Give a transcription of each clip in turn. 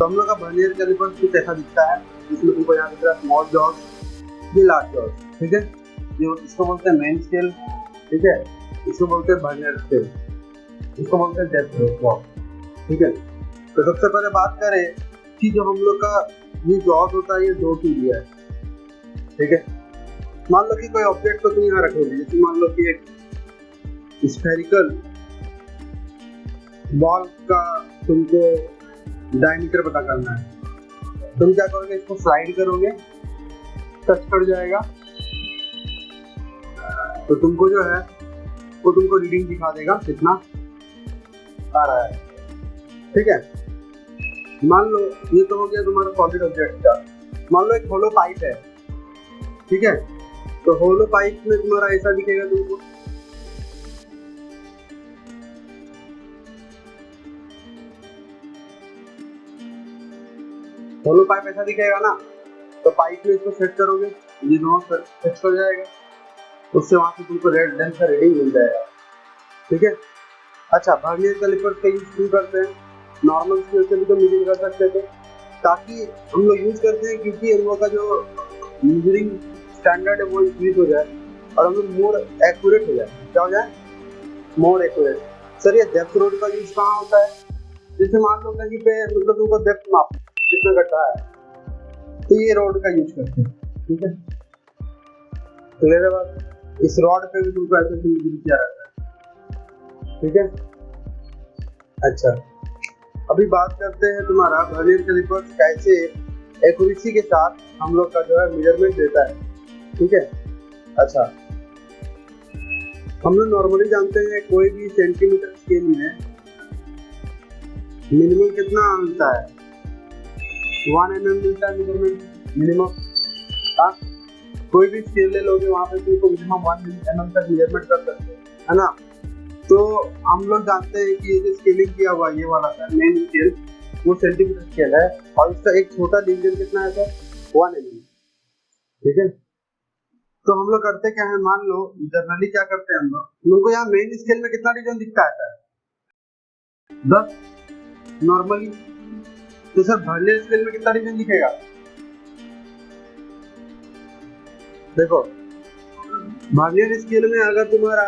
हम लोग का वर्नियर कैलिपर कुछ ऐसा दिखता है, जिसमें तुमको यहाँ दिख रहा है स्मॉल जॉज, ये लार्ज जॉज, ठीक है। जो इसको बोलते हैं मेन स्केल, ठीक है। इसको बोलते हैं वर्नियर स्केल, इसको बोलते हैं डेप्थ जॉज, ठीक है। तो सबसे पहले बात करें कि जो हम लोग का ये जॉज होता है, ये दो के लिए है, ठीक है। मान लो कि कोई ऑब्जेक्ट को तुम यहाँ रखोगे, जैसे मान लो कि एक स्फेरिकल बॉल का तुमको डायमीटर पता करना है, तुम क्या करोगे, इसको स्लाइड करोगे, टच कर जाएगा, तो तुमको जो है वो तुमको रीडिंग दिखा देगा कितना आ रहा है, ठीक है। मान लो ये तो हो गया तुम्हारा सॉलिड ऑब्जेक्ट का। मान लो एक होलो पाइप है, ठीक है। तो होलो पाइप में तुम्हारा ऐसा दिखेगा तुमको, होलो पाइप ऐसा दिखेगा ना। तो पाइप में इसको सेट करोगे, ये दोनों सेट कर जाएगा, उससे वहां से तुमको रेड लेंथ का रीडिंग मिल जाएगा, ठीक है। अच्छा, वर्नियर कैलिपर का यूज क्यों करते हैं? नॉर्मल स्केल से भी तो मीजरिंग कर सकते थे, ताकि हम लोग यूज करते हैं क्योंकि हम लोग का जो मीजरिंग स्टैंडर्ड है वो इंक्रीज हो जाए और हम लोग मोर एक्यूरेट हो जाए। क्या हो जाए? More accurate. सर, ये डेप्थ रोड का यूज कहाँ होता है? जैसे मान लो कहीं पे मतलब तुमको डेप्थ माप कितना गड्ढा है, तो ये रोड का यूज करते हैं, ठीक है। क्लियर है बात? इस रॉड पे भी तुमको ऐसे मीजरिंग किया रहता है, ठीक है। अच्छा, अभी बात करते हैं तुम्हारा वर्नियर कैलिपर कैसे एक्यूरेसी के साथ हम लोग का जो है मेजरमेंट देता है, ठीक है। अच्छा, हम लोग नॉर्मली जानते हैं कोई भी सेंटीमीटर स्केल में मिनिमम कितना मिलता है? 1 mm मिलता है मेजरमेंट मिनिमम। हाँ, कोई भी स्केल ले लोगे वहाँ पे तुमको मिनिमम 1 mm तक मेजरमेंट कर सकते हो, है ना। तो हम लोग जानते हैं कि ये जो स्केलिंग किया हुआ ये वाला था मेन स्केल, वो सेंटीमीटर स्केल है और इसका एक छोटा डिवीजन कितना है सर? 1 mm, ठीक है। तो हम लोग करते क्या है, मान लो जनरली क्या करते हैं हम लोग को यहाँ मेन स्केल में कितना डिवीजन दिखता है? 10 नॉर्मली। तो सर वर्नियर स्केल में कितना डिवीजन दिखेगा? देखो, वर्नियर स्केल में अगर तुम्हारा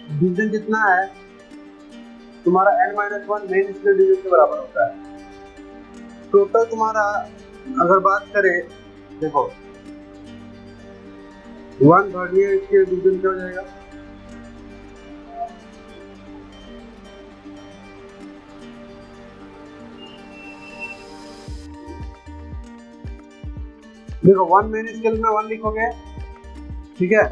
डिवीजन कितना है, तुम्हारा n-1 मेन स्केल डिवीजन के बराबर होता है। टोटल तुम्हारा अगर बात करें, देखो 1 वर्नियर स्केल डिवीजन क्या हो जाएगा? देखो 1 मेन स्केल में 1 लिखोगे, ठीक है।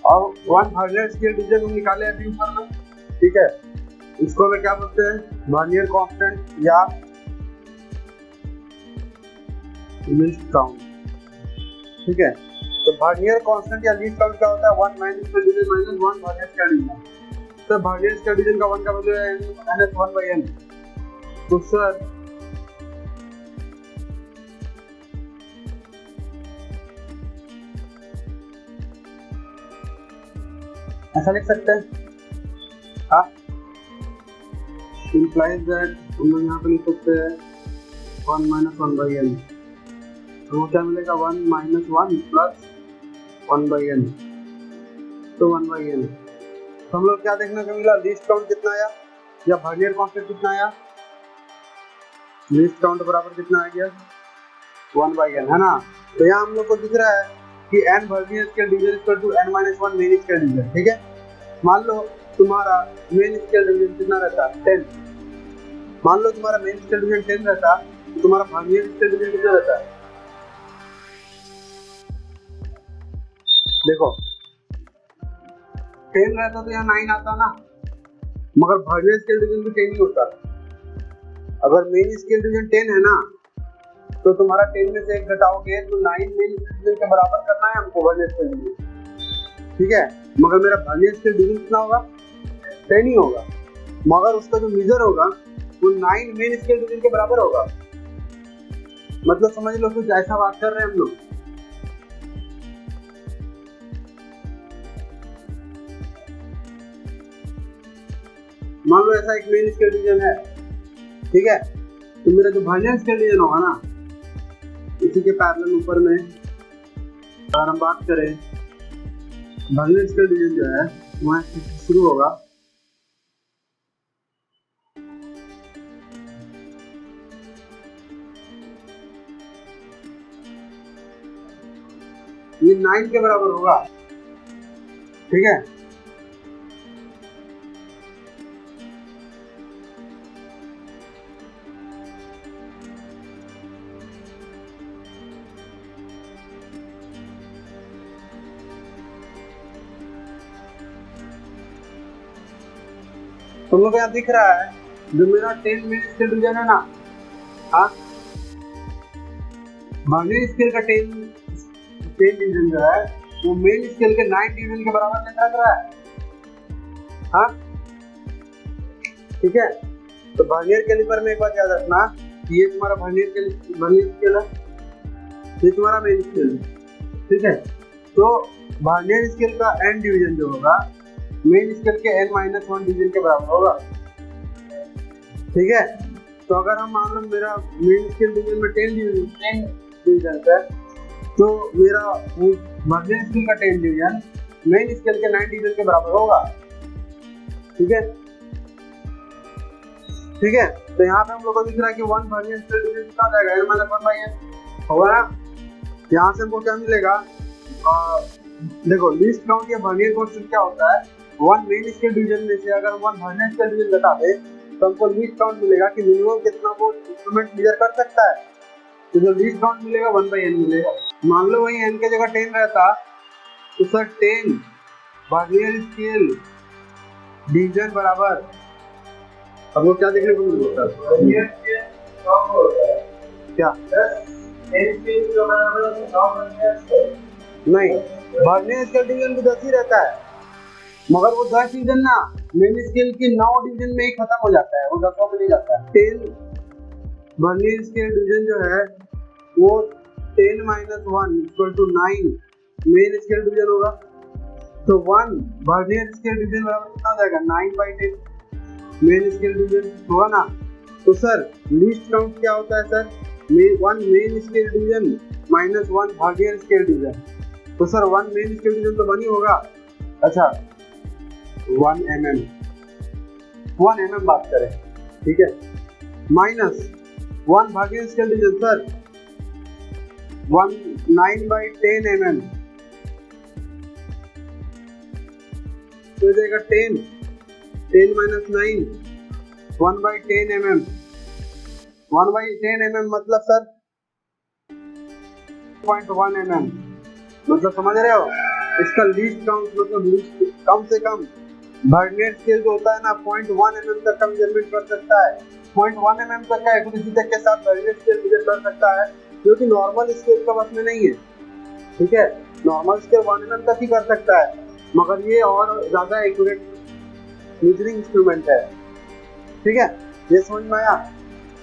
और 1 वर्नियर स्केल डिवीजन हम निकाले अभी ऊपर में, ठीक है। इसको हमें क्या बोलते हैं? वर्नियर कांस्टेंट या लीस्ट काउंट, ठीक है। तो वर्नियर कांस्टेंट या लीस्ट काउंट क्या होता है? 1 main scale division minus 1 vernier scale division. तो वर्नियर स्केल डिवीजन का 1 का वैल्यू है -1/n। तो सर ऐसा लिख सकते हैं, हाँ, implies that हम लोग यहाँ पे लिख सकते हैं 1 - 1/n। तो वो क्या मिलेगा? 1 - 1 + 1/n, तो 1/n। तो हम लोग क्या देखने को मिला? लीस्ट काउंट कितना आया या वर्नियर कांस्टेंट कितना आया? लीस्ट काउंट बराबर कितना आ गया? 1/n, है ना। तो यहाँ हम लोग को दिख रहा है कि n vernier scale division equal to n - 1 main scale division, ठीक है। मान लो तुम्हारा मेन स्केल डिवीजन कितना रहता है? 10। मान लो तुम्हारा मेन स्केल डिवीजन 10 रहता, तो तुम्हारा वर्नियर स्केल डिवीजन कितना रहता है? देखो 10 रहता तो यहाँ 9 आता ना, मगर वर्नियर स्केल डिवीजन भी 10 ही होता। अगर मेन स्केल डिवीजन 10 है ना, तो तुम्हारा 10 में से 1 घटाओगे तो 9 मेन स्केल डिवीजन के बराबर करना है हमको वर्नियर स्केल डिवीजन, ठीक है। मगर मेरा वर्नियर स्केल डिवीजन कितना होगा? 10 ही होगा, मगर उसका जो मेजर होगा वो 9 मेन स्केल डिवीजन के बराबर होगा। मतलब समझ लो कुछ ऐसा बात कर रहे हैं हम लोग। मान लो ऐसा एक मेन स्केल डिवीजन है, ठीक है, तो मेरा जो वर्नियर स्केल डिवीजन होगा ना, इसी के पैरेलल ऊपर में अगर हम बात करें, वर्नियर स्केल डिवीजन जो है वहाँ शुरू होगा ये 9 के बराबर होगा, ठीक है। तुम लोग यहाँ दिख रहा है जो मेरा 10 मेन स्केल डिवीजन है ना, हाँ, वर्नियर स्केल का 10 डिवीजन जो है वो मेन स्केल के 9 डिवीजन के बराबर लग रहा है, हाँ, ठीक है। तो वर्नियर कैलिपर में एक बात याद रखना कि ये तुम्हारा वर्नियर स्केल है, ये तुम्हारा मेन स्केल है, ठीक है। तो वर्नियर स्केल का n डिवीजन जो होगा मेन स्केल के n-1 डिवीजन के बराबर होगा, ठीक है। तो अगर हम मान लो मेरा मेन स्केल डिवीजन में 10 डिवीजन है, तो मेरा वर्नियर स्केल का 10 डिवीजन मेन स्केल के 9 डिवीजन के बराबर होगा, ठीक है, ठीक है। तो यहाँ पे हम लोग को दिख रहा है कि 1 वर्नियर स्केल डिवीजन कितना आ जाएगा, n-1/n होगा ना। यहाँ से हमको क्या मिलेगा, देखो लीस्ट काउंट या वर्नियर कांस्टेंट क्या होता है, 1 मेन स्केल डिवीजन में से अगर 1 वर्नियर स्केल डिवीजन घटा दे तो हमको लीस्ट काउंट मिलेगा कि मिनिमम कितना वो इंस्ट्रूमेंट मेजर कर सकता है, तो जो लीस्ट काउंट मिलेगा 1/n मिलेगा। मान लो वही n के जगह 10 रहता तो सर 10 वर्नियर स्केल डिवीजन बराबर, अब वो क्या देखने को मिलता है, क्या नहीं, वर्नियर स्केल डिवीजन भी 10 ही रहता है, मगर वो 10 डिवीजन ना मेन स्केल के 9 डिवीजन में ही खत्म हो जाता है, वो 10 में नहीं जाता है। 10 वर्नियर स्केल डिवीजन जो है वो 10 - 1 = 9 मेन स्केल डिवीजन होगा, तो 1 वर्नियर स्केल डिवीजन बराबर कितना हो जाएगा, 9/10 मेन स्केल डिवीजन होगा ना। तो सर लीस्ट काउंट क्या होता है sir, 1 main scale division - 1 vernier scale division, तो सर 1 मेन स्केल डिवीजन तो 1 ही होगा, अच्छा 1 mm बात करें, ठीक है, -1 vernier scale division sir 9/10 mm, तो जाएगा 10 - 9 1/10 mm, 1/10 mm मतलब सर 0.1 mm, मतलब समझ रहे हो, इसका लीस्ट काउंट मतलब लीस्ट कम से कम वर्नियर स्केल जो होता है ना 0.1 mm तक का मेजरमेंट कर सकता है, 0.1 mm तक का एक्यूरेसी तक के साथ वर्नियर स्केल मेजर कर सकता है, जो कि नॉर्मल स्केल का बस में नहीं है, ठीक है। नॉर्मल स्केल 1 mm तक ही कर सकता है, मगर ये और ज्यादा एक्यूरेट मेजरिंग इंस्ट्रूमेंट है, ठीक है। ये समझ में आया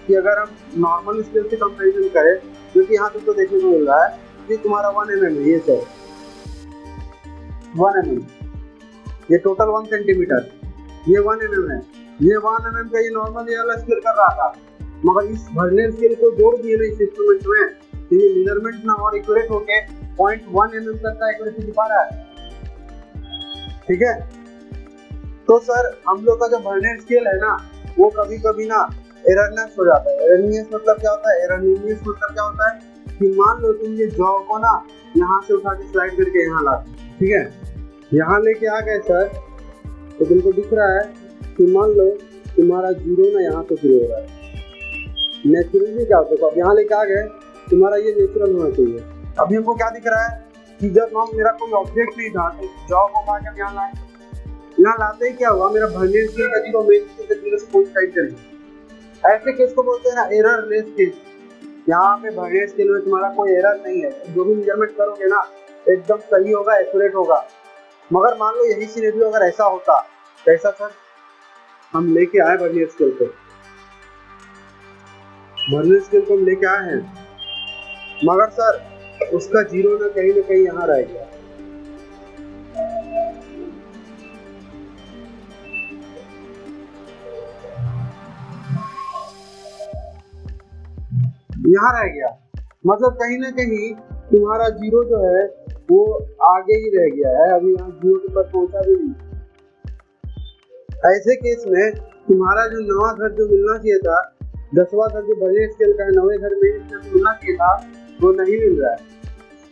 कि अगर हम नॉर्मल स्केल से कंपैरिजन करें, क्योंकि यहाँ पे तो देखने को मिल रहा है कि तुम्हारा 1 mm है, ये सर 1 mm, ये टोटल 1 सेंटीमीटर, ये 1 mm है, ये 1 mm का ये नॉर्मल ये वाला स्केल कर रहा था, मगर इस वर्नियर स्केल को जोड़ दिए ना इस इंस्ट्रूमेंट में, तो ये मेजरमेंट ना और एक्यूरेट होके 0.1 mm तक का एक्यूरेसी दिखा रहा है, ठीक है। तो सर हम लोग का जो वर्नियर स्केल है ना वो कभी कभी ना एररनेस हो जाता है। एररनेस मतलब क्या होता है, एररनेस मतलब क्या होता है कि मान लो तुम ये जॉ को ना यहाँ से उठा के स्लाइड करके यहाँ लाते, ठीक है, यहाँ लेके आ गए सर, तो तुमको दिख रहा है कि मान लो तुम्हारा जीरो ना यहाँ से शुरू हो रहा है, नेचुरली क्या होता है, अब यहाँ लेके आ गए, तुम्हारा ये नेचुरल होना चाहिए। अभी हमको क्या दिख रहा है कि जब हम मेरा कोई ऑब्जेक्ट नहीं था तो जॉ को उठा के यहाँ लाए, यहाँ लाते ही क्या हुआ, मेरा वर्नियर स्केल का जीरो मेन स्केल का जीरो से कोइंसाइड करेगा, ऐसे केस को बोलते हैं ना एररलेस केस। यहाँ पे वर्नियर स्केल में तुम्हारा कोई एरर नहीं है, जो भी मेजरमेंट करोगे ना एकदम सही होगा, एक्यूरेट होगा। मगर मान लो यही सिनेरियो अगर ऐसा होता, कैसा सर, हम लेके आए वर्नियर स्केल को, वर्नियर स्केल को हम लेके आए हैं, मगर सर उसका जीरो ना कहीं यहाँ रह गया, यहाँ रह गया, मतलब कहीं ना कहीं तुम्हारा जीरो जो है वो आगे ही रह गया है, अभी यहाँ जीरो के पास पहुंचा भी नहीं। ऐसे केस में तुम्हारा जो नवा घर जो मिलना चाहिए था, 10वां घर जो बड़े स्केल का है, 9वें घर में मिलना चाहिए था, वो नहीं मिल रहा है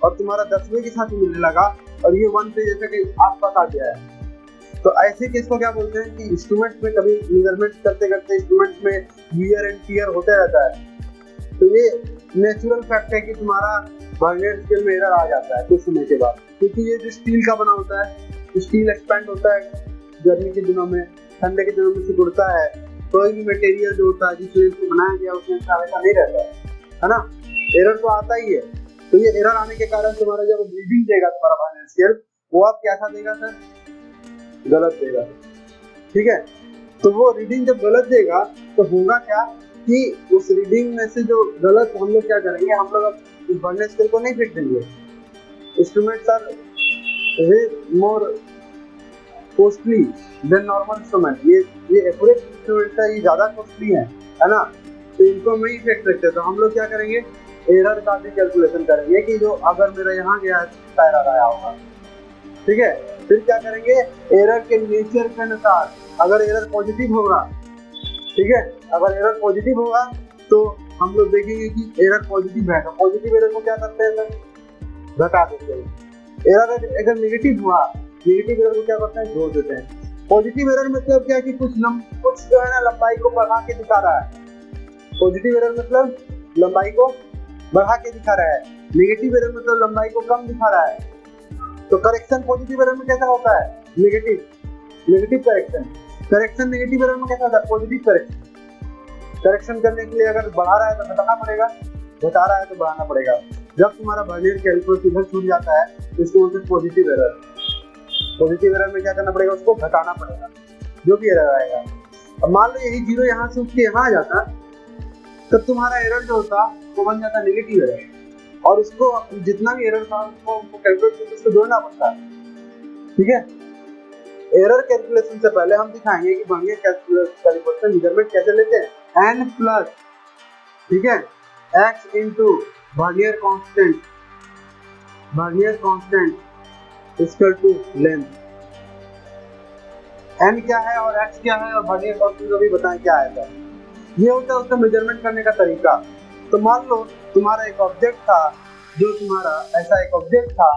और तुम्हारा 10वें के साथ मिलने लगा और ये 1 पे जैसे कि आसपास आ गया है। तो ऐसे केस को क्या बोलते हैं कि इंस्ट्रूमेंट में कभी मेजरमेंट करते करते इंस्ट्रूमेंट में वियर एंड टियर होते रहता है। तो ये नेचुरल फैक्ट है कि तुम्हारा वर्नियर स्केल में एरर आ जाता है कुछ समय के बाद, क्योंकि ये जो स्टील का बना होता है, स्टील एक्सपेंड होता है गर्मी के दिनों में, ठंडे के दिनों में सिकुड़ता है। कोई भी मटेरियल जो होता है जिसमें इसको बनाया गया उसमें हमेशा नहीं रहता है ना, एरर तो आता ही है। तो ये एरर आने के कारण तुम्हारा जब रीडिंग देगा तुम्हारा वर्नियर स्केल, वो आप कैसा देगा सर? गलत देगा, ठीक है। तो वो रीडिंग जब गलत देगा तो होगा क्या कि उस रीडिंग में से जो गलत, हम लोग क्या करेंगे, हम लोग अब इस वर्नियर स्केल को नहीं फिट देंगे। Instruments are way more costly than normal instrument. ये एक्यूरेट इंस्ट्रूमेंट है, ये ज्यादा कॉस्टली है ना, तो इनको हम नहीं फिट रखते। तो हम लोग क्या करेंगे, एरर का भी कैलकुलेशन करेंगे कि जो अगर मेरा यहाँ गया है तो एरर आया होगा, ठीक है। फिर क्या करेंगे, एरर के नेचर के अनुसार अगर एरर पॉजिटिव होगा, ठीक है, अगर एरर पॉजिटिव होगा तो हम लोग देखेंगे कि एरर पॉजिटिव है, तो पॉजिटिव एरर को क्या करते हैं सर? घटा देते हैं। एरर अगर नेगेटिव हुआ, नेगेटिव एरर को क्या करते हैं? जोड़ देते हैं। पॉजिटिव एरर मतलब क्या है कि कुछ जो है ना लंबाई को बढ़ा के दिखा रहा है। पॉजिटिव एरर मतलब लंबाई को बढ़ा के दिखा रहा है, नेगेटिव एरर मतलब लंबाई को कम दिखा रहा है। तो करेक्शन पॉजिटिव एरर में कैसा होता है? नेगेटिव करेक्शन नेगेटिव एरर में कैसा होता है? पॉजिटिव करेक्शन करने के लिए अगर बढ़ा रहा है तो घटाना पड़ेगा, घटा रहा है तो बढ़ाना पड़ेगा। जब तुम्हारा वर्नियर कैलिपर इधर छूट जाता है तो इसको बोलते हैं पॉजिटिव एरर। पॉजिटिव एरर में क्या करना पड़ेगा? उसको घटाना पड़ेगा जो भी एरर आएगा। अब मान लो यही जीरो यहाँ से उठ के यहाँ आ जाता, तब तुम्हारा एरर जो होता वो बन जाता नेगेटिव एरर, और उसको जितना भी एरर था उसको कैलकुलेट करके उसको जोड़ना पड़ता है, ठीक है। एरर कैलकुलेशन से पहले हम दिखाएंगे कि वर्नियर कैलिपर मेजरमेंट कैसे लेते हैं। n प्लस, ठीक है, x into vernier constant equal to length. n क्या है और x क्या है और वर्नियर कांस्टेंट को भी बताएं क्या है। ये होता है उसका मेजरमेंट करने का तरीका। तो मान लो तुम्हारा एक ऑब्जेक्ट था, जो तुम्हारा ऐसा एक ऑब्जेक्ट था,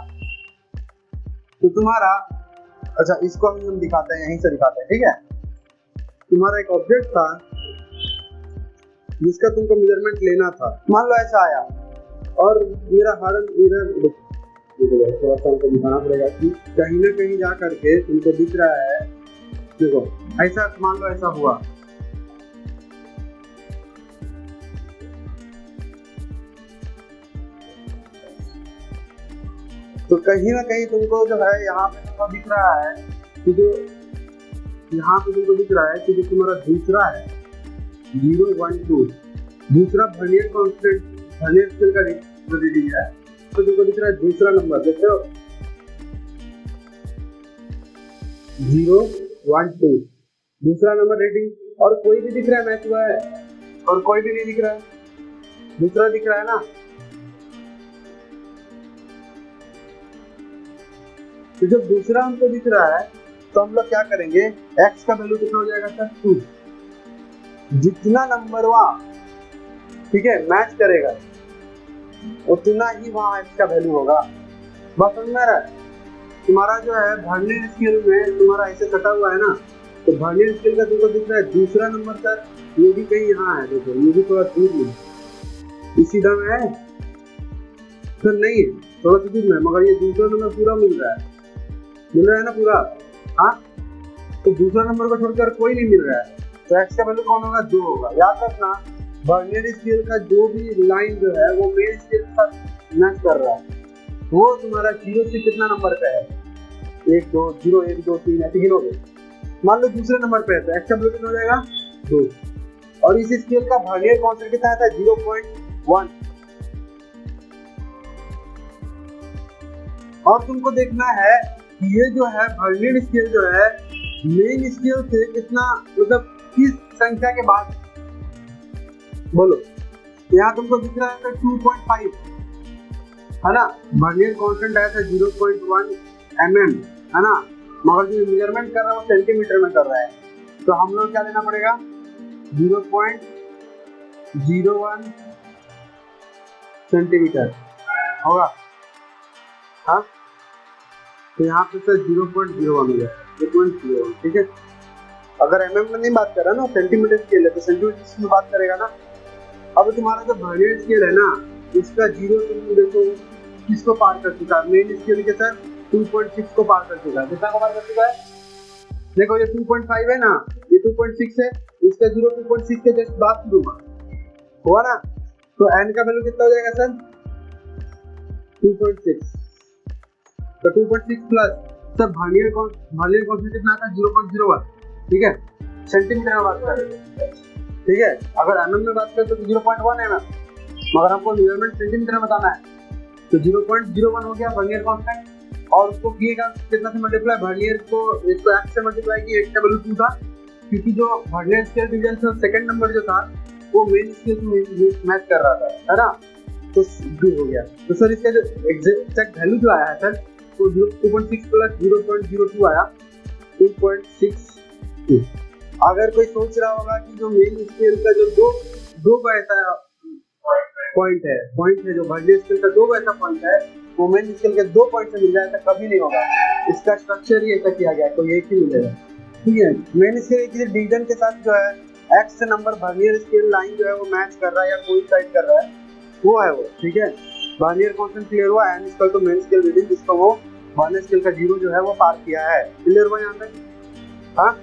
तो तुम्हारा, अच्छा इसको हम दिखाते हैं, यहीं से दिखाते हैं, ठीक है। तुम्हारा एक ऑब्जेक्ट था जिसका तुमको मेजरमेंट लेना था, मान लो ऐसा आया और मेरा हॉर्न एरर थोड़ा सा हमको दिखाना पड़ेगा कि कहीं ना कहीं जा करके तुमको दिख रहा है। देखो ऐसा मान लो ऐसा हुआ, तो कहीं ना कहीं तुमको जो है यहाँ पे तुमको दिख रहा है कि जो यहाँ पे तुमको दिख रहा है कि जो तुम्हारा दूसरा है 0, 1, 2, दूसरा वर्नियर कांस्टेंट वर्नियर स्केल का रीडिंग है, तो तुमको दिख रहा है दूसरा नंबर, देखते हो 0, 1, 2, दूसरा नंबर रीडिंग, और कोई भी दिख रहा है मैच हुआ है और कोई भी नहीं दिख रहा है, दूसरा दिख रहा है ना। तो जब दूसरा हमको दिख रहा है तो हम लोग क्या करेंगे, x का वैल्यू कितना हो जाएगा सर? 2। जितना नंबर वहाँ, ठीक है, मैच करेगा उतना ही वहाँ x का वैल्यू होगा। बात समझ में आ रहा है? तुम्हारा जो है वर्नियर स्केल में तुम्हारा ऐसे कटा हुआ है ना, तो वर्नियर स्केल का तुमको दिख रहा है दूसरा नंबर सर, ये भी कहीं यहाँ है, देखो ये भी थोड़ा दूर में, इस सीधा में है सर, नहीं है थोड़ा सा दूर में, मगर ये दूसरा नंबर पूरा मिल रहा है ना पूरा, हाँ। तो दूसरा नंबर को छोड़कर कोई नहीं मिल रहा है, तो x का वैल्यू कौन होगा? 2 होगा। याद रखना वर्नियर स्केल का जो भी लाइन जो है वो मेन स्केल के साथ मैच कर रहा है, वो तुम्हारा 0 से कितना नंबर पे है? 1, 2, 0, 1, 2, 3 ऐसे गिनोगे। मान लो दूसरे नंबर पे है तो x का वैल्यू कितना हो जाएगा? 2, और इस स्केल का वर्नियर कांस्टेंट कितना आता है? 0.1। और तुमको देखना है ये जो है वर्नियर स्केल जो है मेन स्केल से कितना, मतलब किस संख्या के बाद, बोलो यहाँ तुमको दिख रहा है 2.5 है ना, वर्नियर कांस्टेंट आया था 0.1 mm है ना, मगर जो मेजरमेंट कर रहा है वो सेंटीमीटर में कर रहा है, तो हम लोग क्या लेना पड़ेगा 0.01 सेंटीमीटर होगा। हाँ तो यहाँ पे सर 0.01 हो गया 0.01, ठीक है। अगर mm में नहीं बात कर रहा ना, सेंटीमीटर स्केल है तो सेंटीमीटर में बात करेगा ना। अब तुम्हारा जो वर्नियर स्केल है ना, इसका 0 तुम देखो किसको पार कर चुका है, मेन स्केल के सर 2.6 को पार कर चुका है। कितना को पार कर चुका है, देखो ये 2.5 है ना, ये 2.6 है, इसका 2.6 के जस्ट बाद शुरू हुआ ना, तो n का वैल्यू कितना हो जाएगा सर 2.6, तो 2.6 प्लस सर वर्नियर कांस्टेंट कितना था 0.01, ठीक है, सेंटीमीटर में बात कर रहे हैं, ठीक है। अगर mm में बात करें तो 0.1 mm, मगर हमको मेजरमेंट सेंटीमीटर में बताना है, तो 0.01 हो गया वर्नियर कांस्टेंट, और उसको किएगा कितना से मल्टीप्लाई, वर्नियर को इसको x से मल्टीप्लाई किया, x का वैल्यू 2 था, क्योंकि जो वर्नियर स्केल डिवीजन से सेकंड नंबर जो था वो मेन स्केल से मैच कर रहा था, है ना, तो 2 हो गया। तो सर इसका जो एग्जैक्ट वैल्यू जो आया है सर वो 2.6 प्लस 0.02 आया 2.62। अगर कोई सोच रहा होगा कि जो मेन स्केल का जो दो का ऐसा पॉइंट है जो वर्नियर स्केल का 2 का ऐसा पॉइंट है वो मेन स्केल के 2 पॉइंट से मिल जाए, ऐसा कभी नहीं होगा। इसका स्ट्रक्चर ही ऐसा किया गया, कोई एक ही मिलेगा, ठीक है। मेन स्केल की डिवीजन के साथ जो है x number vernier scale line जो है वो मैच कर रहा है या कोइंसाइड कर रहा है, वो है वो, ठीक है। वर्नियर कांस्टेंट क्लियर हुआ, n equal to main scale reading, जिसको वो वर्नियर स्केल का 0 जो है वो पार किया है, क्लियर हुआ यहाँ पे। हाँ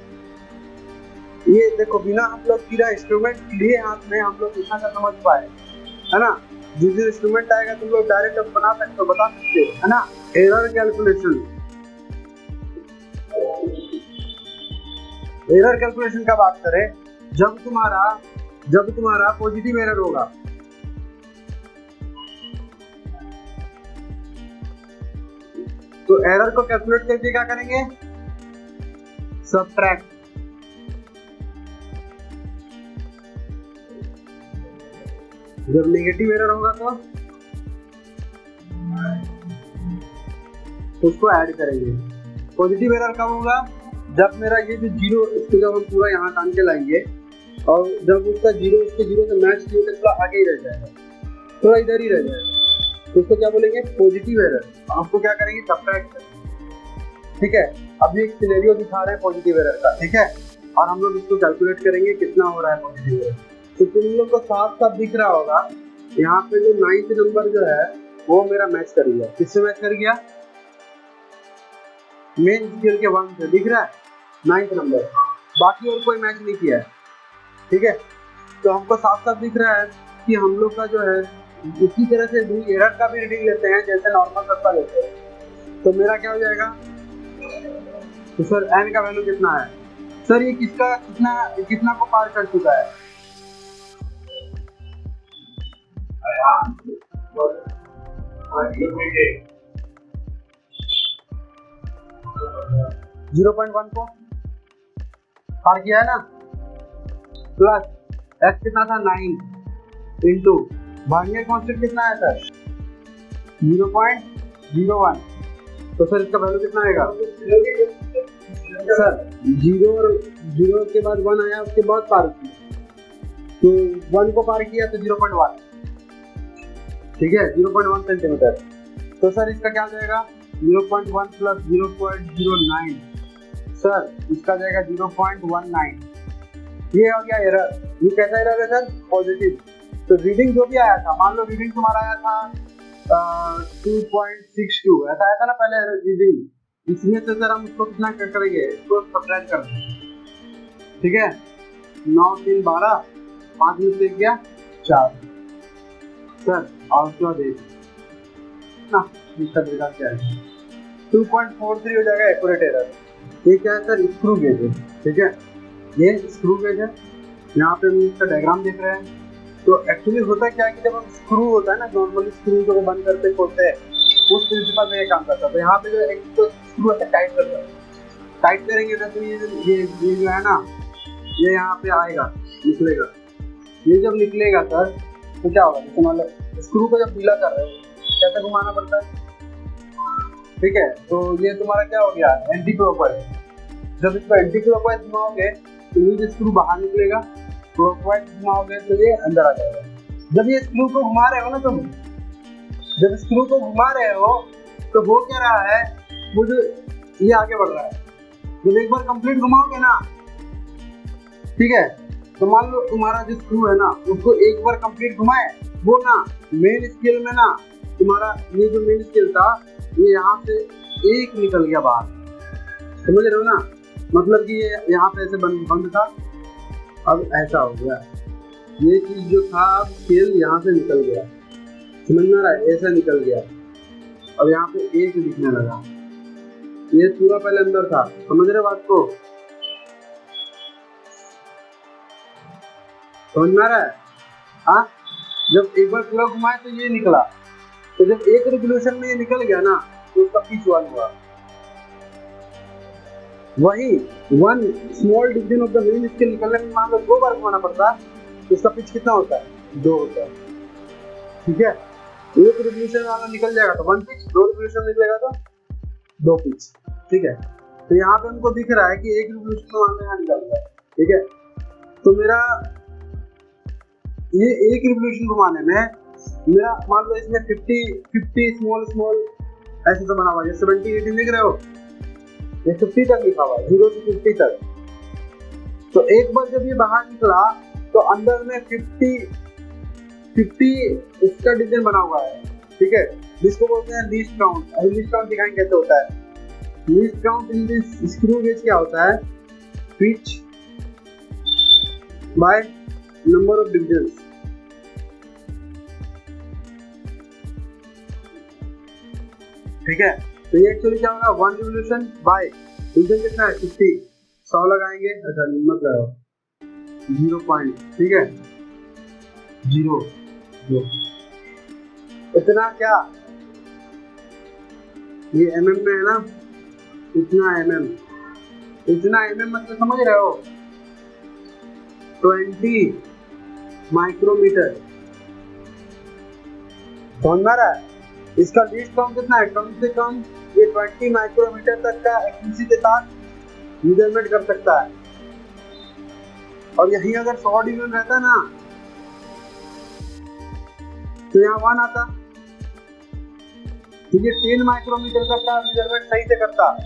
ये देखो बिना हम लोग पूरा इंस्ट्रूमेंट लिए हाथ में हम लोग इतना समझ पाए, है ना। जिस दिन इंस्ट्रूमेंट आएगा तुम लोग डायरेक्ट अब बना सकते हो, बता सकते हो, है ना। एरर कैलकुलेशन का बात करें, जब तुम्हारा पॉजिटिव एरर होगा, तो एरर को कैलकुलेट करके क्या करेंगे, सबट्रैक्ट। जब नेगेटिव एरर होगा तो उसको ऐड करेंगे। पॉजिटिव एरर कब होगा, जब मेरा ये जो 0 इसको जब हम पूरा यहाँ टांग के लाएंगे और जब उसका 0 उसके 0 से मैच किए तो थोड़ा आगे ही रह जाएगा, थोड़ा इधर ही रह जाएगा, तो उसको क्या बोलेंगे पॉजिटिव एरर। आपको क्या करेंगे सबट्रैक्ट, ठीक है। अभी एक सिनेरियो दिखा रहे हैं पॉजिटिव एरर का, ठीक है, और हम लोग इसको कैलकुलेट करेंगे कितना हो रहा है पॉजिटिव एरर। तो तुम लोग को साफ साफ दिख रहा होगा यहाँ पे जो 9th नंबर जो है वो मेरा मैच कर गया, किससे मैच कर गया, मेन स्केल के 1 से, दिख रहा है 9th नंबर, बाकी और कोई मैच नहीं किया है, ठीक है। तो हमको साफ साफ दिख रहा है कि हम लोग का जो है उसी तरह से एरर का भी रीडिंग लेते हैं जैसे नॉर्मल सबका लेते हैं। तो मेरा क्या हो जाएगा, तो सर n का वैल्यू कितना है, सर ये कितना को पार कर चुका है, 0.1 को पार किया है ना, प्लस x कितना था 9 इंटू वर्नियर कांस्टेंट कितना है सर 0.01, तो सर इसका वैल्यू कितना आएगा, सर 0 के बाद 1 आया, उसके बाद पार किया, तो 1 को पार किया तो 0.1, ठीक है, 0.1 सेंटीमीटर। तो सर इसका क्या जाएगा 0.1 प्लस 0.09, सर इसका जाएगा 0.19। ये हो गया एरर। ये कैसा एरर है सर, पॉजिटिव। तो रीडिंग जो भी आया था, मान लो रीडिंग तुम्हारा आया था 2.62 ऐसा आया था ना पहले रीडिंग, इसमें से सर हम उसको कितना करेंगे, इसको सबट्रैक्ट कर देंगे, ठीक है। 9 3 12, 5 में से गया 4, सर आउटपुट देख ना, इसका रिजल्ट क्या है 2.43 हो जाएगा एक्यूरेट एरर। ये क्या है सर, स्क्रू गेज है, ठीक है, ये स्क्रू गेज है। यहाँ पे हम इसका डायग्राम देख रहे हैं। तो एक्चुअली होता क्या है कि जब हम स्क्रू होता है ना, नॉर्मली स्क्रू को बंद करते खोलते हैं, उस प्रिंसिपल में ये काम करता है। तो यहाँ पे जो एक तो स्क्रू है टाइट करता है, टाइट करेंगे ना तो ये जो है ना, ये यहाँ पे आएगा, निकलेगा। ये जब निकलेगा सर तो क्या होगा, जैसे मान लो स्क्रू को जब ढीला कर रहे हो कैसे घुमाना पड़ता है, ठीक है। तो ये तुम्हारा क्या हो गया, एंटी क्लॉकवाइज। जब इसको एंटी क्लॉकवाइज घुमाओगे तो ये स्क्रू बाहर निकलेगा, क्लॉकवाइज घुमाओगे तो ये अंदर आ जाएगा। जब ये स्क्रू को घुमा रहे हो ना तुम, जब स्क्रू को घुमा रहे हो तो हो क्या रहा है, वो जो ये आगे बढ़ रहा है। जब एक बार कंप्लीट घुमाओगे ना, ठीक है, तो मान लो तुम्हारा जो स्क्रू है ना उसको एक बार कंप्लीट घुमाए, वो ना मेन स्केल में ना तुम्हारा ये जो मेन स्केल था ये यहाँ से एक निकल गया बाहर, समझ रहे हो ना। मतलब कि ये यहाँ पे ऐसे बंद था, अब ऐसा हो गया, ये चीज जो था अब स्केल यहाँ से निकल गया, समझ में आ रहा है, ऐसा निकल गया। अब यहाँ पे एक दिखने लगा, ये पूरा पहले अंदर था, समझ रहे बात को, समझ में आ रहा है। हाँ, जब एक बार पूरा घुमाए तो ये निकला, तो जब एक रिवोल्यूशन में ये निकल गया ना तो उसका पिच 1 हुआ। वही 1 small division of the main scale निकलने में मान लो 2 बार घुमाना पड़ता है, तो उसका पिच कितना होता है, 2 होता है, ठीक है। एक रिवोल्यूशन वाला निकल जाएगा तो 1 पिच, 2 रिवोल्यूशन निकलेगा तो 2 पिच, ठीक है। तो यहाँ पे हमको दिख रहा है कि एक रिवोल्यूशन वाला यहाँ निकल गया, ठीक है। तो मेरा ये एक रिवोल्यूशन घुमाने में मेरा मान लो इसमें 50 स्मॉल ऐसे तो बना हुआ है, 70 80 लिख रहे हो, ये 50 तक लिखा हुआ है, 0 से 50 तक। तो एक बार जब ये बाहर निकला तो अंदर में 50 इसका डिवीजन बना हुआ है, ठीक है, जिसको बोलते हैं लीस्ट काउंट। अब लीस्ट काउंट दिखाएंगे कैसे होता है। Least count in this screw gauge क्या होता है, pitch by number of divisions, ठीक है। तो ये एक्चुअली क्या होगा, 1 रिवोल्यूशन बाय डिवीजन कितना है 50, 100 लगाएंगे, अच्छा मत लगाओ 0 पॉइंट, ठीक है, 0 इतना क्या, ये mm में है ना, इतना mm मतलब समझ रहे हो, 20 माइक्रोमीटर, समझ में आ रहा है। इसका लीस्ट काउंट कितना है, कम से कम ये 20 माइक्रोमीटर तक का एक्यूरेसी के साथ मेजरमेंट कर सकता है। और यही अगर 100 डिवीजन रहता ना तो यहाँ 1 आता, तो ये 10 माइक्रोमीटर तक का मेजरमेंट सही से करता।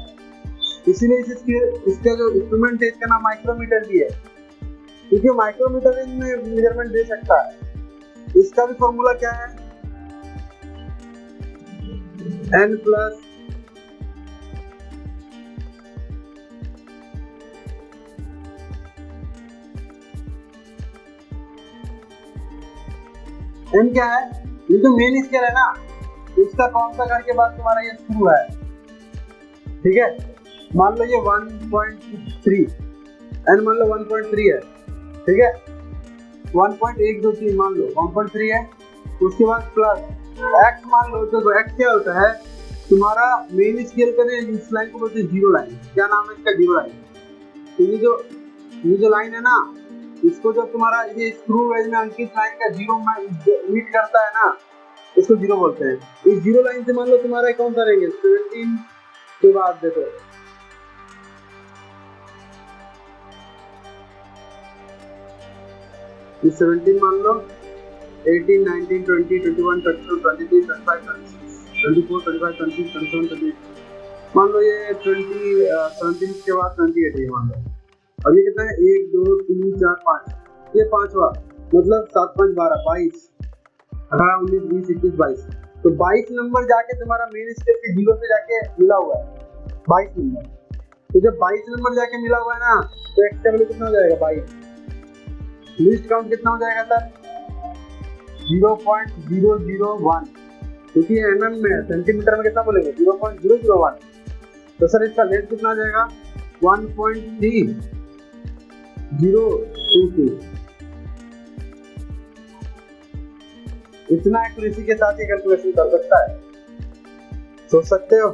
इसीलिए इसका जो इंस्ट्रूमेंट है इसका नाम माइक्रोमीटर भी है, क्योंकि माइक्रोमीटर में मेजरमेंट दे सकता है। इसका भी फॉर्मूला क्या है, n प्लस n क्या है, ये जो मेन स्केल है ना इसका कौन सा करके बाद तुम्हारा ये स्क्रू है, ठीक है। मान लो ये 1.3 n मान लो 1.3 है, ठीक है, 1.123 मान लो 1.3 है, उसके बाद प्लस x मान लो, तो x क्या होता है तुम्हारा मेन स्केल का, इस लाइन को बोलते हैं जीरो लाइन, क्या नाम है इसका, जीरो लाइन। तो ये जो लाइन है ना, इसको जब तुम्हारा ये स्क्रू गेज में अंकित लाइन का जीरो मीट करता है ना, इसको जीरो बोलते हैं। इस जीरो लाइन से मान लो तुम्हारा कौन सा रहेंगे 17 के बाद देखो, ये 17 मान लो, 18 19 20 21 22 23 25 26 24 25 26 27 28 मान लो, ये 17 के बाद 28 है मान लो। अब ये कितना है, 1 2 3 4 5, ये 5वां, मतलब 7 5 12 22 18 19 20 21 22। तो 22 नंबर जाके तुम्हारा मेन स्केल के जीरो से जाके मिला हुआ है 22 नंबर। तो जब 22 नंबर जाके मिला हुआ है ना, तो एक्स का वैल्यू कितना हो जाएगा 22। लीस्ट काउंट कितना हो जाएगा सर, 0.001, क्योंकि mm में है, सेंटीमीटर में कितना बोलेंगे 0.001। तो सर इसका लेंथ कितना आ जाएगा 1.3022। इतना एक्यूरेसी के साथ ये कैलकुलेशन कर सकता है, सोच सकते हो।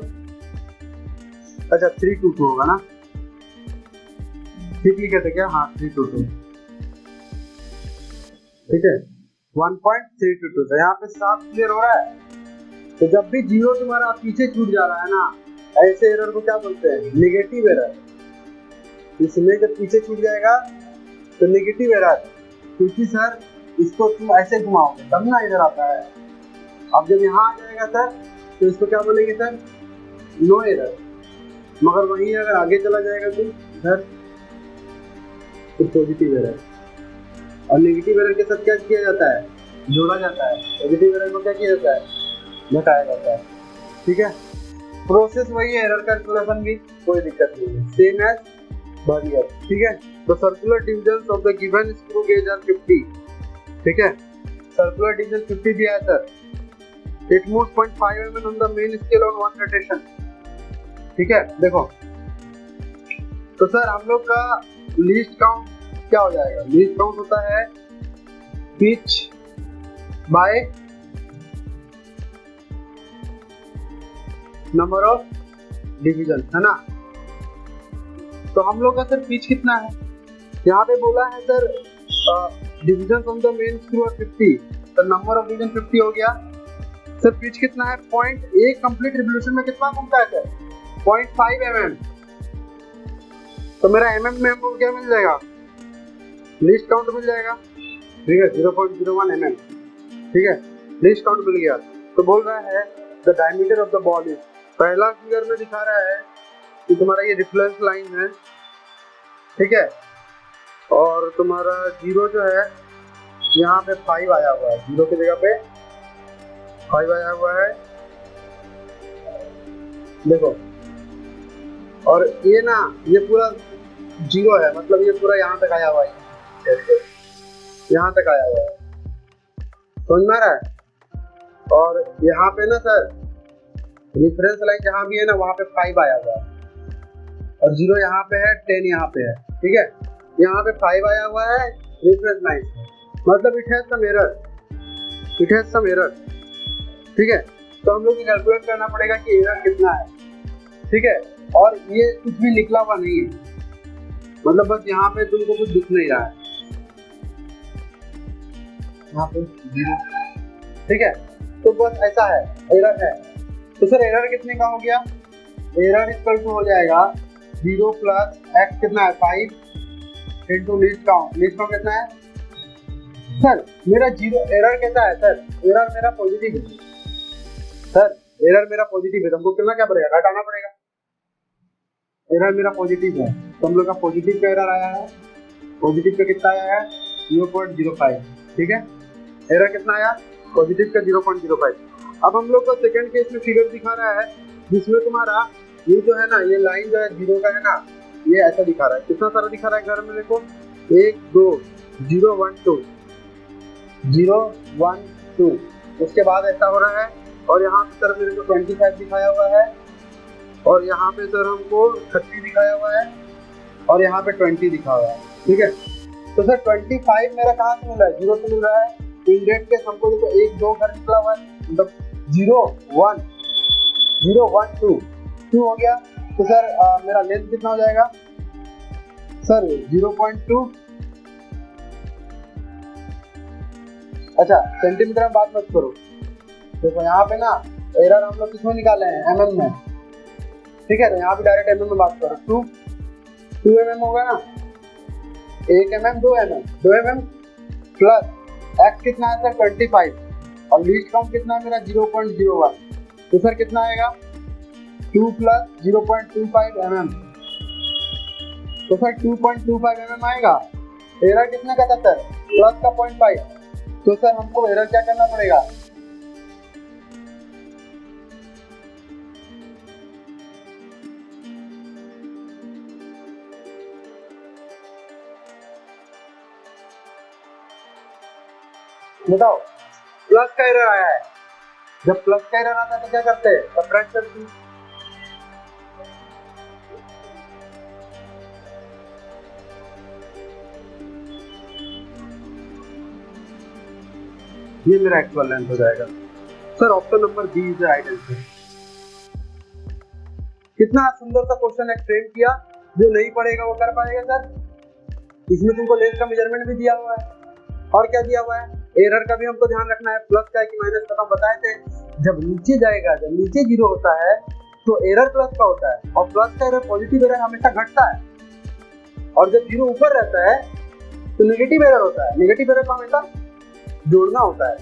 अच्छा 322 होगा ना, ठीक लिखे थे क्या, हाँ 322, ठीक है। 1.322। तो यहाँ पे साफ क्लियर हो रहा है। तो जब भी जीरो तुम्हारा पीछे छूट जा रहा है ना, ऐसे एरर को क्या बोलते हैं? Negative error. इसमें जब पीछे छूट जाएगा तो नेगेटिव एरर, क्योंकि सर इसको तुम ऐसे घुमाओगे तब ना इधर आता है। अब जब यहाँ आ जाएगा सर तो इसको क्या बोलेंगे सर? No error. मगर वहीं अगर आगे चला जाएगा तो इधर तो पॉजिटिव एरर। और नेगेटिव एरर के साथ क्या किया जाता है? जोड़ा जाता है। पॉजिटिव एरर को क्या किया जाता है? घटाया जाता है। ठीक है, प्रोसेस वही है, एरर कैलकुलेशन भी कोई दिक्कत नहीं है, सेम एज बर्नियर। ठीक है, तो circular division of the given screw gauge are 50। ठीक है, सर्कुलर डिवीजन 50 दिया है sir. It moves 0.5 mm on the main scale on one rotation. ठीक है, देखो तो सर हम लोग का लीस्ट काउंट क्या हो जाएगा? लीस्ट काउंट होता है pitch by number of division, है ना। तो हम लोग का सर पिच कितना है? यहाँ पे बोला है sir division on the main screw 50, तो नंबर ऑफ डिवीजन 50 हो गया। सर पिच कितना है? पॉइंट, एक कंप्लीट रिवोल्यूशन में कितना घूमता है सर? 0.5 mm। तो मेरा mm में हमको क्या मिल जाएगा? लीस्ट काउंट मिल जाएगा। ठीक है, 0.01 mm। ठीक है, लीस्ट काउंट मिल गया। तो बोल रहा है the diameter of the ball is, पहला फिगर में दिखा रहा है कि तुम्हारा ये रिफ्लेक्स लाइन है। ठीक है, और तुम्हारा जीरो जो है यहाँ पे 5 आया हुआ है, जीरो की जगह पे 5 आया हुआ है। देखो, और ये ना ये पूरा जीरो है, मतलब ये पूरा यहाँ तक आया हुआ है, यहाँ तक आया हुआ है, समझ में आ रहा है। और यहाँ पे ना सर रिफरेंस लाइन जहाँ भी है ना वहाँ पे 5 आया हुआ है, और जीरो यहाँ पे है, 10 यहाँ पे है। ठीक है, यहाँ पे 5 आया हुआ है रिफरेंस लाइन, मतलब it has some error, it has some error. ठीक है, तो हम लोग को कैलकुलेट करना पड़ेगा कि एरर कितना है। ठीक है, और ये कुछ भी निकला हुआ नहीं है, मतलब बस यहाँ पे तुमको कुछ दिख नहीं रहा है, यहाँ पे जीरो। ठीक है, तो बस ऐसा है, एरर है। तो सर एरर कितने का हो गया? एरर इक्वल टू हो जाएगा 0 प्लस x कितना है? 5 into least count. Least count कितना है सर? मेरा जीरो एरर कैसा है सर? एरर मेरा पॉजिटिव है सर, एरर मेरा पॉजिटिव है, तो हमको कितना क्या पड़ेगा? घटाना पड़ेगा। एरर मेरा पॉजिटिव है, तो हम लोग का पॉजिटिव का एरर आया है। पॉजिटिव का कितना आया है? 0.05। ठीक है, एरर कितना आया? पॉजिटिव का 0.05। अब हम लोग का सेकंड केस में फिगर दिखा रहा है जिसमें तुम्हारा ये जो है ना, ये लाइन जो है जीरो का है ना, ये ऐसा दिखा रहा है। कितना सारा दिखा रहा है घर में? देखो 1 2 0 1 2 0 1 2, उसके बाद ऐसा हो रहा है। और यहाँ पे सर मेरे को 25 दिखाया हुआ है, और यहाँ पे सर हमको 30 दिखाया हुआ है, और यहाँ पे 20 दिखा हुआ है। ठीक है, तो सर 25 मेरा कहाँ से मिल रहा है? जीरो से मिल रहा है। इंडेट के हमको देखो 1 2 घर निकला हुआ है, मतलब 0 1 0 1 2 2 हो गया। तो सर मेरा लेंथ कितना हो जाएगा सर? 0.2। अच्छा, सेंटीमीटर में बात मत करो। देखो यहाँ पे ना एरर हम लोग किसमें निकाले हैं? mm में। ठीक है, तो यहाँ पे डायरेक्ट mm में बात करो। 2 mm होगा ना, 1 mm 2 mm 2 mm plus x कितना है सर? 25, और लीस्ट काउंट कितना है मेरा? 0.01। तो सर कितना आएगा? 2 प्लस 0.25 mm, तो सर 2.25 mm आएगा। एरर कितना का था सर? प्लस का 0.5। तो सर हमको एरर क्या करना पड़ेगा? बताओ, प्लस का एरर आया है। जब प्लस का एरर आता है तो क्या करते हैं? सब्ट्रैक्ट करते हैं। ये मेरा एक्चुअल लेंथ हो जाएगा। Sir option number B is the right answer. कितना सुंदर सा क्वेश्चन एक्सप्लेन किया, जो नहीं पढ़ेगा वो कर पाएगा सर। इसमें तुमको लेंथ का मेजरमेंट भी दिया हुआ है, और क्या दिया हुआ है? एरर का भी हमको ध्यान रखना है, प्लस का है कि माइनस का, तो हम बताए थे जब नीचे जाएगा, जब नीचे जीरो होता है तो एरर प्लस का होता है, और प्लस का एरर, पॉजिटिव एरर हमेशा घटता है, और जब जीरो ऊपर रहता है तो नेगेटिव एरर होता है, नेगेटिव एरर को हमेशा जोड़ना होता है।